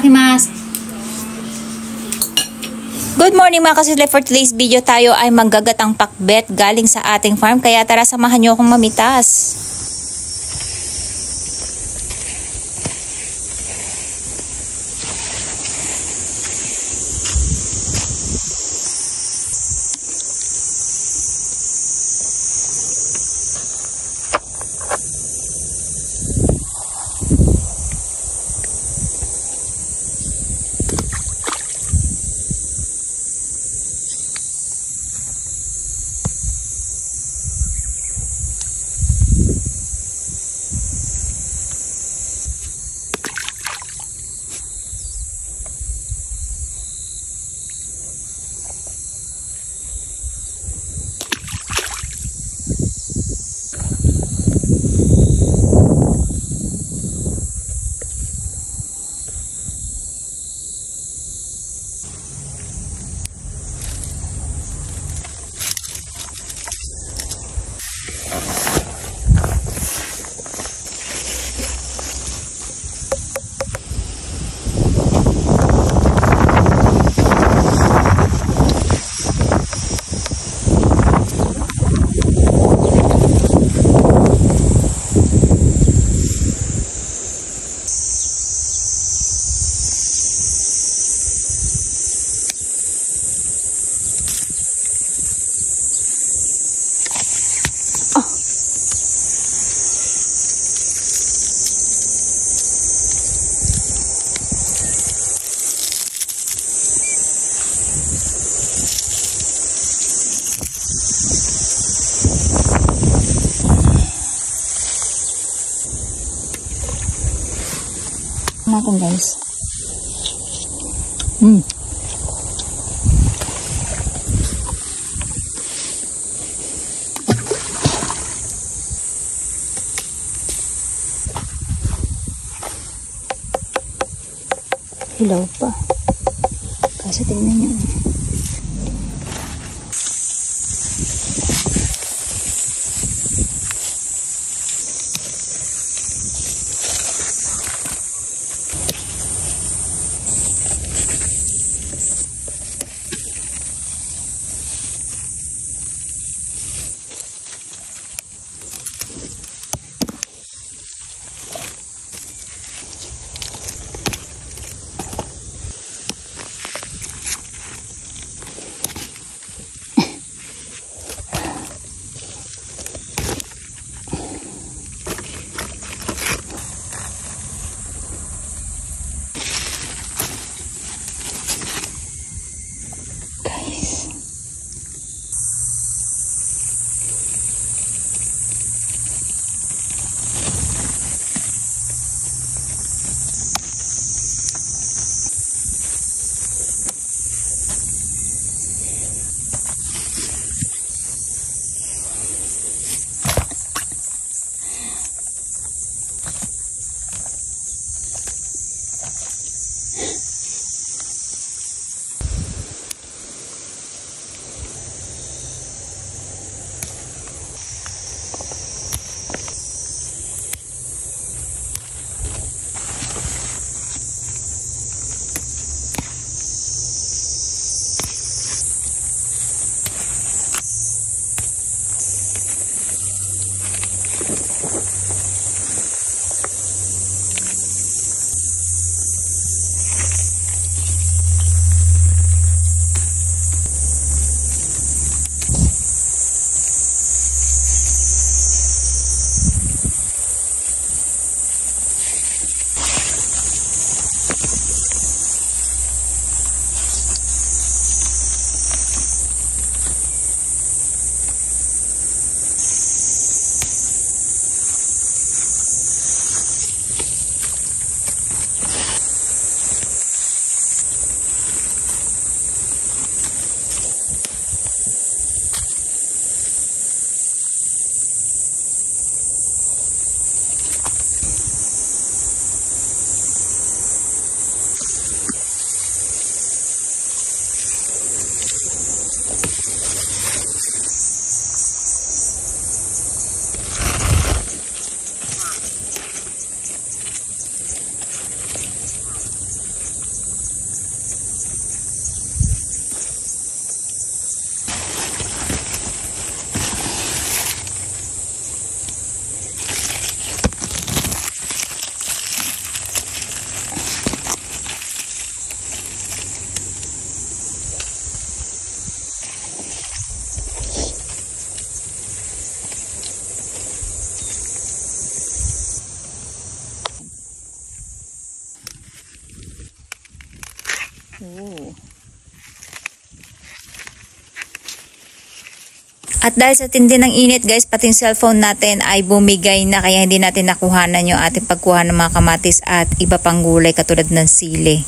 Itadakimasu. Good morning mga kasidlay. For today's video tayo ay manggagatang pakbet galing sa ating farm. Kaya tara, samahan nyo akong mamitas. Natin guys. Hilaw pa. Kasi tingnan nyo. Ooh. At dahil sa tindi ng init guys, pati yung cellphone natin ay bumigay na kaya hindi natin nakuhanan yung ating pagkuha ng mga kamatis at iba pang gulay katulad ng sili.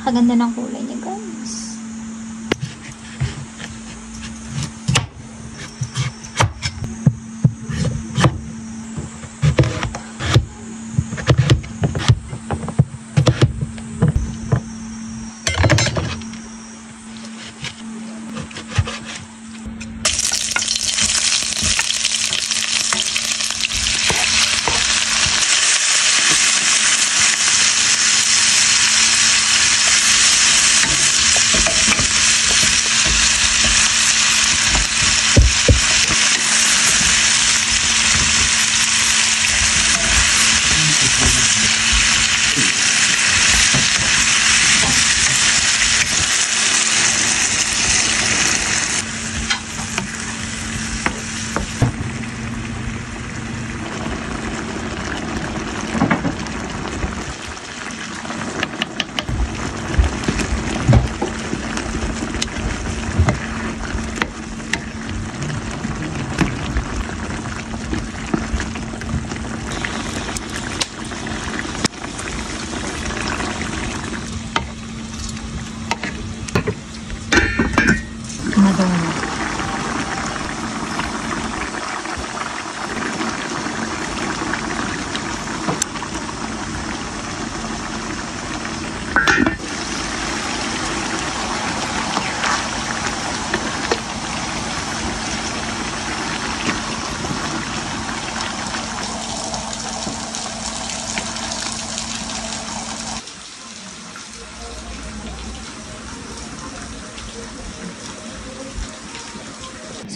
Napakaganda ng kulay niya, guys.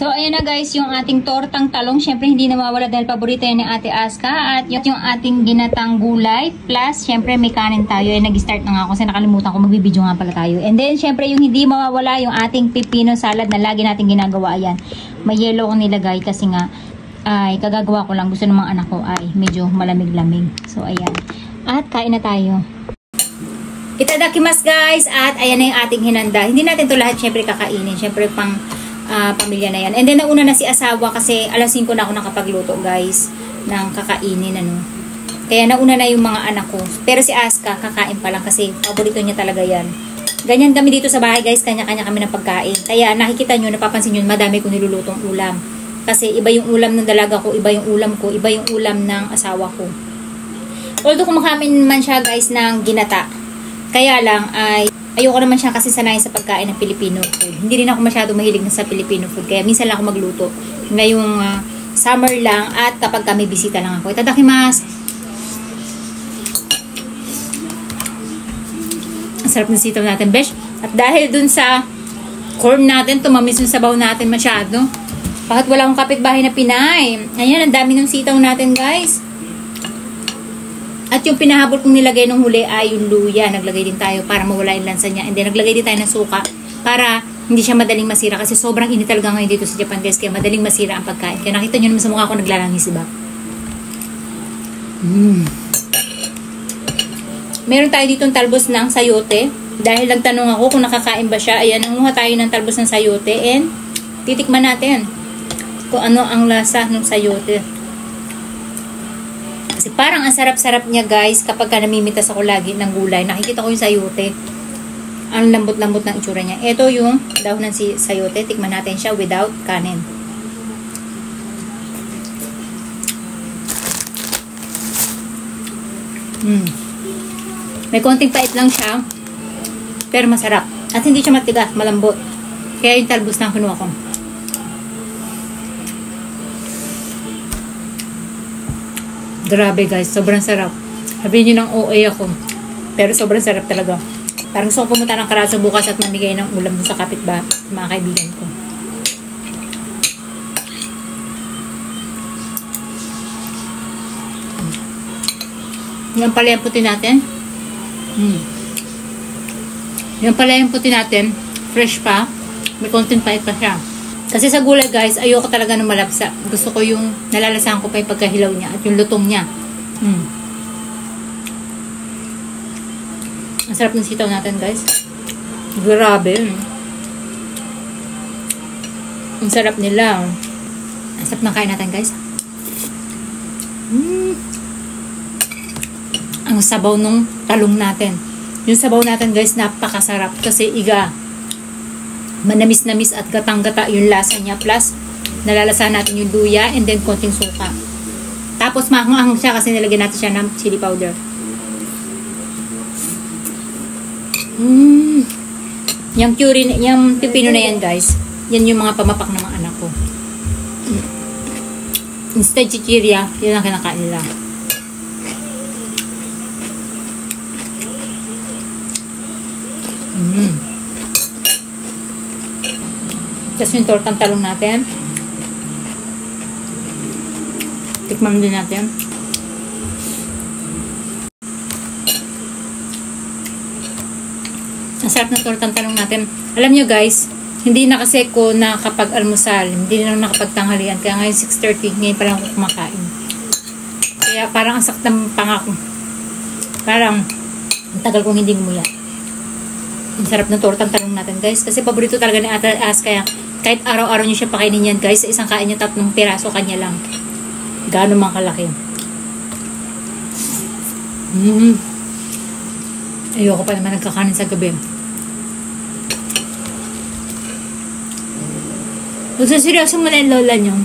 So, ayan na guys, yung ating tortang talong. Syempre, hindi nawawala dahil paborito yan ni Ate Aska. At yung ating ginatang gulay. Plus, syempre, may kanin tayo. Eh, nag-start na nga ako kasi nakalimutan ko. Magbibideo nga pala tayo. And then, syempre, yung hindi mawawala, yung ating pipino salad na lagi natin ginagawa. Ayan. May yellow kong nilagay kasi nga, ay, kagagawa ko lang. Gusto ng mga anak ko ay medyo malamig-lamig. So, ayan. At, kain na tayo. Itadakimasu guys. At, ayan na yung ating hinanda. Hindi natin to lahat syempre kakainin. Syempre, pang pamilya na yan. And then, nauna na si asawa kasi alas 5 na ako nakapagluto, guys, ng kakainin, ano. Kaya nauna na yung mga anak ko. Pero si Aska, kakain pa lang kasi paborito niya talaga yan. Ganyan kami dito sa bahay, guys. Kanya-kanya kami ng pagkain. Kaya nakikita nyo, napapansin nyo, madami ko nilulutong ulam. Kasi iba yung ulam ng dalaga ko, iba yung ulam ko, iba yung ulam ng asawa ko. Although kumakain man siya guys ng ginata. Kaya lang ay ayoko naman siya kasi sanayin sa pagkain ng Filipino food. Hindi rin ako masyado mahilig na sa Filipino food. Kaya minsan lang ako magluto. Ngayong summer lang at kapag kami bisita lang ako. Itadakimasu! Ang sarap ng sitaw natin, besh. At dahil dun sa corn natin, tumamis yung sabaw natin masyado. Bakit wala akong kapitbahay na Pinay? Ayan, ang dami ng sitaw natin, guys. At yung pinahabol kong nilagay nung huli ay yung luya. Naglagay din tayo para mawala yung lansa niya. And then, naglagay din tayo ng suka para hindi siya madaling masira. Kasi sobrang init talaga ngayon dito sa Japan, guys. Kaya madaling masira ang pagkain. Kaya nakita nyo naman sa mukha ko naglalangis, diba? Meron tayo ditong talbos ng sayote. Dahil nagtanong ako kung nakakain ba siya. Ayan, nanguha tayo ng talbos ng sayote. And titikman natin kung ano ang lasa ng sayote. Kasi parang ang sarap-sarap niya guys kapag ka namimitas ako lagi ng gulay. Nakikita ko yung sayote. Ang lambot-lambot ng itsura niya. Ito yung dahon ng sayote. Tikman natin siya without kanin. May konting pait lang siya. Pero masarap. At hindi siya matigas, malambot. Kaya yung talbos na kinuha ko. Grabe guys, sobrang sarap. Sabihin nyo ng OA ako. Pero sobrang sarap talaga. Parang gusto ko pumunta ng Carazo bukas at mamigay ng ulam sa kapitbahay, mga kaibigan ko. Yan pala yung puti natin. Yan pala yung puti natin. Fresh pa. May konting pait pa siya. Kasi sa gulay guys, ayoko talaga ng malapsa. Gusto ko yung nalalasahan ko pa yung pagkahilaw niya at yung lutong niya. Ang sarap ng sitaw natin guys. Grabe. Ang sarap nila. Ang sarap ng kain natin guys. Ang sabaw nung talong natin. Yung sabaw natin guys, napakasarap. Kasi iga. Manamis-namis at gatang-gata yung lasa niya. Plus, nalalasahan natin yung luya and then konting suka. Tapos, maanghang siya kasi nilagyan natin siya ng chili powder. Yung curry, yung pipino na yan guys, yan yung mga pamapak ng mga anak ko. Instead chichirya, yun ang kinakain nila. Tapos yung tortang talong natin. Tikman din natin. Ang sarap ng tortang talong natin. Alam nyo guys, hindi na kasi ko nakapag-almusal. Hindi na nakapagtanghalian. Kaya ngayon 6:30, ngayon pa lang ako kumakain. Kaya parang ang saktang pangako. Parang ang tagal kong hindi ngumuya. Ang sarap ng tortang talong natin guys. Kasi paborito talaga ni Ate As. Kaya kahit araw-araw nyo siya pakainin yan guys, sa isang kain nyo 3 piraso kanya lang. Gaano mang kalaki. Ayoko pa naman nagkakanin sa gabi. Kung sa seryoso mo na yung lola nyo,